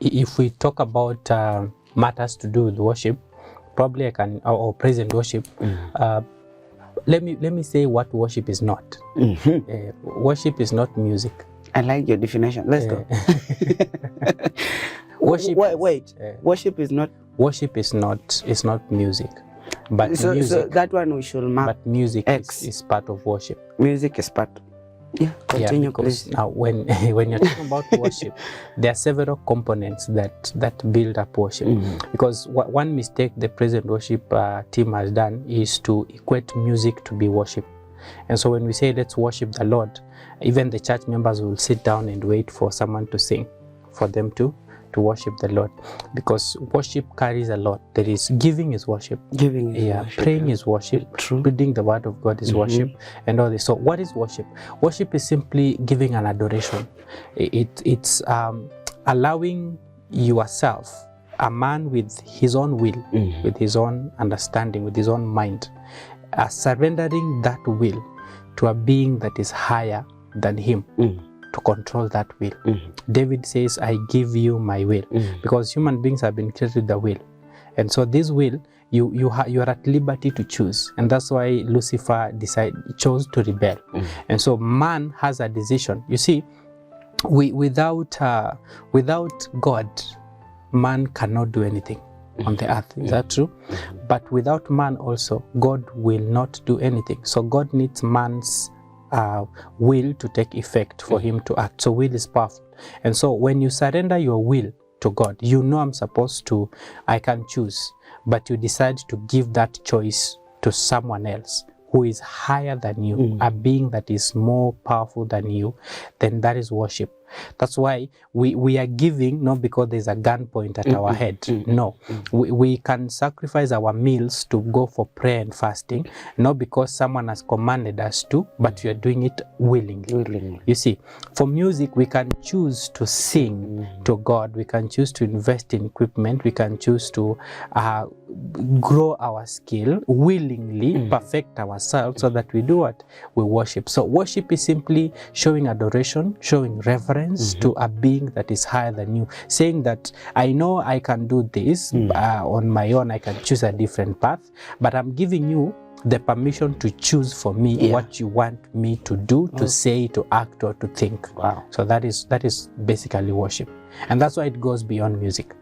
if we talk about matters to do with worship, probably I can, or praise and worship. Let me say what worship is not. Worship is not music. I like your definition. Let's go. Worship. Wait. Worship is not. Worship is not music, but So music. that one we should mark. But music is part of worship. Music is part. Yeah. Continue, because please. now when you're talking about worship, there are several components that build up worship. Because one mistake the present worship team has done is to equate music to be worship. And so when we say let's worship the Lord, even the church members will sit down and wait for someone to sing for them to worship the Lord, because worship carries a lot. There is giving is worship. Giving is worship. Praying is worship. True. Reading the word of God is worship, and all this. So what is worship? Worship is simply giving an adoration. It's allowing yourself, a man with his own will, with his own understanding, with his own mind, surrendering that will to a being that is higher than him, to control that will. David says, I give you my will, because human beings have been created with the will. And so this will, you are at liberty to choose. And that's why Lucifer chose to rebel. And so man has a decision. You see, without God, man cannot do anything on the earth. Is that true? But without man also, God will not do anything. So God needs man's will to take effect for him to act. So will is powerful. And so when you surrender your will to God, you know I can choose, but you decide to give that choice to someone else who is higher than you, a being that is more powerful than you, then that is worship. That's why we are giving, not because there's a gun point at our head. No. We can sacrifice our meals to go for prayer and fasting, not because someone has commanded us to, but we are doing it willingly. You see, for music, we can choose to sing to God. We can choose to invest in equipment. We can choose to grow our skill willingly, perfect ourselves so that we do what? We worship. So worship is simply showing adoration, showing reverence to a being that is higher than you, saying that I know I can do this on my own, I can choose a different path, but I'm giving you the permission to choose for me what you want me to do, to say, to act, or to think. Wow. So that is basically worship. And that's why it goes beyond music.